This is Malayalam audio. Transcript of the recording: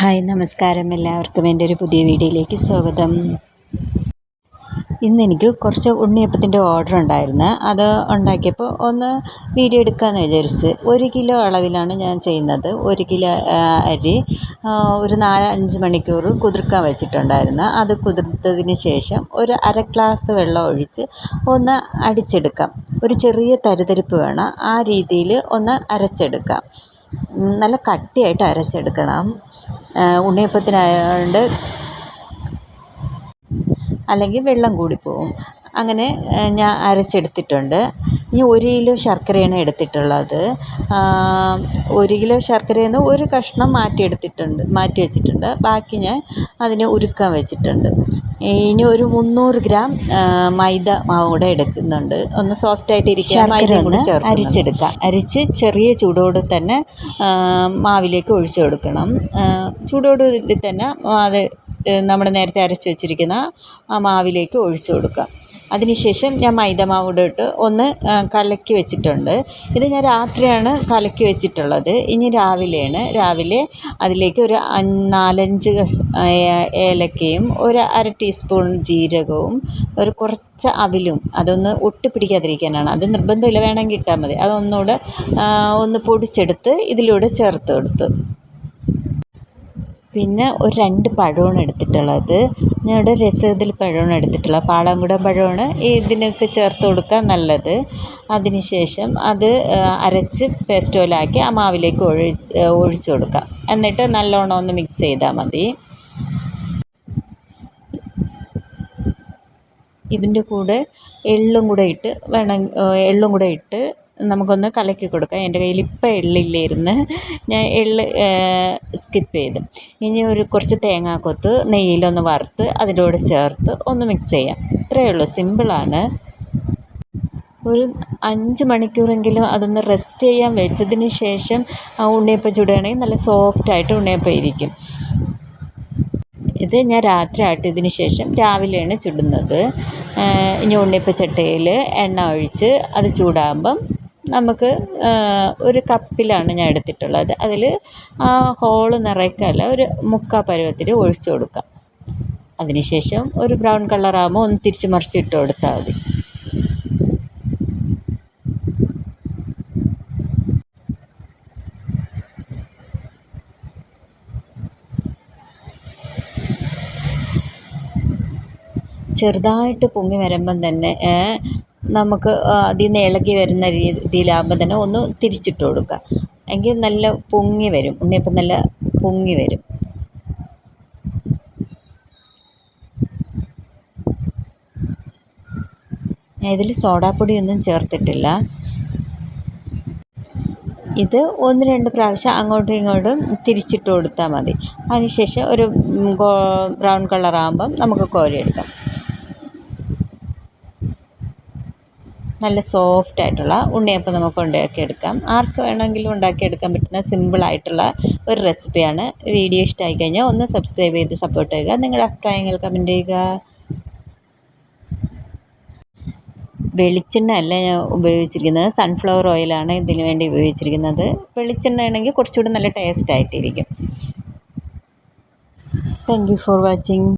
ഹായ് നമസ്കാരം, എല്ലാവർക്കും എൻ്റെ ഒരു പുതിയ വീഡിയോയിലേക്ക് സ്വാഗതം. ഇന്നെനിക്ക് കുറച്ച് ഉണ്ണിയപ്പത്തിൻ്റെ ഓർഡർ ഉണ്ടായിരുന്നു. അത് ഉണ്ടാക്കിയപ്പോൾ ഒന്ന് വീഡിയോ എടുക്കാമെന്ന് വിചാരിച്ച്. 1 കിലോ അളവിലാണ് ഞാൻ ചെയ്യുന്നത്. 1 കിലോ അരി ഒരു 4-5 മണിക്കൂർ കുതിർക്കാൻ വെച്ചിട്ടുണ്ടായിരുന്നു. അത് കുതിർത്തതിന് ശേഷം ഒരു അര ഗ്ലാസ് വെള്ളം ഒഴിച്ച് ഒന്ന് അടിച്ചെടുക്കാം. ഒരു ചെറിയ തരിതരിപ്പ് വേണം, ആ രീതിയിൽ ഒന്ന് അരച്ചെടുക്കാം. നല്ല കട്ടിയായിട്ട് അരച്ചെടുക്കണം. ഉണ്ണിയപ്പത്തിനായതുകൊണ്ട് അല്ലെങ്കിൽ വെള്ളം കൂടിപ്പോവും. അങ്ങനെ ഞാൻ അരച്ചെടുത്തിട്ടുണ്ട്. ഇനി 1 കിലോ ശർക്കരയാണ് എടുത്തിട്ടുള്ളത്. 1 കിലോ ശർക്കരയിൽ നിന്ന് ഒരു കഷ്ണം മാറ്റി വെച്ചിട്ടുണ്ട്. ബാക്കി ഞാൻ അതിനെ ഉരുക്കാൻ വെച്ചിട്ടുണ്ട്. ഇനി ഒരു 300 ഗ്രാം മൈദ മാവ് കൂടെ എടുക്കുന്നുണ്ട്. ഒന്ന് സോഫ്റ്റായിട്ട് ഇരിക്കാൻ മൈദയും കൂടെ അരിച്ചെടുക്കാം. അരിച്ച് ചെറിയ ചൂടോടെ തന്നെ മാവിലേക്ക് ഒഴിച്ചു കൊടുക്കണം. ചൂടോടുകൂടി തന്നെ അത് നമ്മൾ നേരത്തെ അരച്ച് വെച്ചിരിക്കുന്ന ആ മാവിലേക്ക് ഒഴിച്ചു കൊടുക്കാം. അതിനുശേഷം ഞാൻ മൈദമാവ് കൂടെ ഇട്ട് ഒന്ന് കലക്കി വെച്ചിട്ടുണ്ട്. ഇത് ഞാൻ രാത്രിയാണ് കലക്കി വെച്ചിട്ടുള്ളത്. ഇനി രാവിലെ അതിലേക്ക് ഒരു 4-5 ഏലക്കയും ഒരു അര ടീസ്പൂൺ ജീരകവും ഒരു കുറച്ച് അവിലും, അതൊന്ന് ഒട്ടിപ്പിടിക്കാതിരിക്കാനാണ്. അത് നിർബന്ധമില്ല, വേണമെങ്കിൽ ഇട്ടാൽ മതി. അതൊന്നുകൂടെ ഒന്ന് പൊടിച്ചെടുത്ത് ഇതിലൂടെ ചേർത്ത് കൊടുത്തു. പിന്നെ ഒരു 2 പഴമാണ് എടുത്തിട്ടുള്ളത്. ഞങ്ങളുടെ രസകദളി പഴമാണ് എടുത്തിട്ടുള്ളത്. പാളയംകുടം പഴമാണ് ഇതിനൊക്കെ ചേർത്ത് കൊടുക്കാൻ നല്ലത്. അതിനുശേഷം അത് അരച്ച് പേസ്റ്റ് പോലാക്കി ആ മാവിലേക്ക് ഒഴിച്ചു കൊടുക്കാം. എന്നിട്ട് നല്ലോണം ഒന്ന് മിക്സ് ചെയ്താൽ മതി. ഇതിൻ്റെ കൂടെ എള്ളും കൂടെ ഇട്ട് നമുക്കൊന്ന് കലക്കി കൊടുക്കാം. എൻ്റെ കയ്യിൽ ഇപ്പം എള്ളില്ലായിരുന്നു, ഞാൻ എള്ള് സ്കിപ്പ് ചെയ്തു. ഇനി കുറച്ച് തേങ്ങാക്കൊത്ത് നെയ്യിലൊന്ന് വറുത്ത് അതിൻ്റെ കൂടെ ചേർത്ത് ഒന്ന് മിക്സ് ചെയ്യാം. ഇത്രയേ ഉള്ളൂ, സിമ്പിളാണ്. ഒരു 5 മണിക്കൂറെങ്കിലും അതൊന്ന് റെസ്റ്റ് ചെയ്യാൻ വെച്ചതിന് ശേഷം ഉണ്ണിയപ്പം ചുടുകയാണെങ്കിൽ നല്ല സോഫ്റ്റായിട്ട് ഉണ്ണിയപ്പം ഇരിക്കും. ഇത് ഞാൻ രാത്രി ആട്ടിയതിന് ശേഷം രാവിലെയാണ് ചുടുന്നത്. ഇനി ഉണ്ണിയപ്പച്ചട്ടിയിൽ എണ്ണ ഒഴിച്ച് അത് ചൂടാകുമ്പം നമുക്ക് ഒരു കപ്പിലാണ് ഞാൻ എടുത്തിട്ടുള്ളത്. അതിൽ ഹോള് നിറയ്ക്കല്ല, ഒരു 1/4 പരുവത്തിൽ ഒഴിച്ചു കൊടുക്കാം. അതിനുശേഷം ഒരു ബ്രൗൺ കളറാകുമ്പോൾ ഒന്ന് തിരിച്ച് മറിച്ചിട്ട് കൊടുത്താൽ മതി. ചെറുതായിട്ട് പൊങ്ങി വരുമ്പം തന്നെ നമുക്ക് അതിൽ നിന്ന് ഇളകി വരുന്ന രീതിയിലാകുമ്പോൾ തന്നെ ഒന്ന് തിരിച്ചിട്ട് കൊടുക്കുക. എങ്കിൽ നല്ല പൊങ്ങി വരും, ഉണ്ണിയപ്പം നല്ല പൊങ്ങി വരും. ഞാൻ ഇതിൽ സോഡാപ്പൊടിയൊന്നും ചേർത്തിട്ടില്ല. ഇത് 1-2 പ്രാവശ്യം അങ്ങോട്ടും ഇങ്ങോട്ടും തിരിച്ചിട്ട് കൊടുത്താൽ മതി. അതിനുശേഷം ഒരു ബ്രൗൺ കളറാകുമ്പം നമുക്ക് കോരിയെടുക്കാം. നല്ല സോഫ്റ്റായിട്ടുള്ള ഉണ്ണിയപ്പം നമുക്ക് ഉണ്ടാക്കിയെടുക്കാം. ആർക്ക് വേണമെങ്കിലും ഉണ്ടാക്കിയെടുക്കാൻ പറ്റുന്ന സിമ്പിളായിട്ടുള്ള ഒരു റെസിപ്പിയാണ്. വീഡിയോ ഇഷ്ടമായി കഴിഞ്ഞാൽ ഒന്ന് സബ്സ്ക്രൈബ് ചെയ്ത് സപ്പോർട്ട് ചെയ്യുക. നിങ്ങളുടെ അഭിപ്രായങ്ങൾ കമൻറ്റ് ചെയ്യുക. വെളിച്ചെണ്ണ അല്ല ഞാൻ ഉപയോഗിച്ചിരിക്കുന്നത്, സൺഫ്ലവർ ഓയിലാണ് ഇതിന് വേണ്ടി ഉപയോഗിച്ചിരിക്കുന്നത്. വെളിച്ചെണ്ണ ആണെങ്കിൽ കുറച്ചുകൂടി നല്ല ടേസ്റ്റായിട്ടിരിക്കും. Thank you for watching.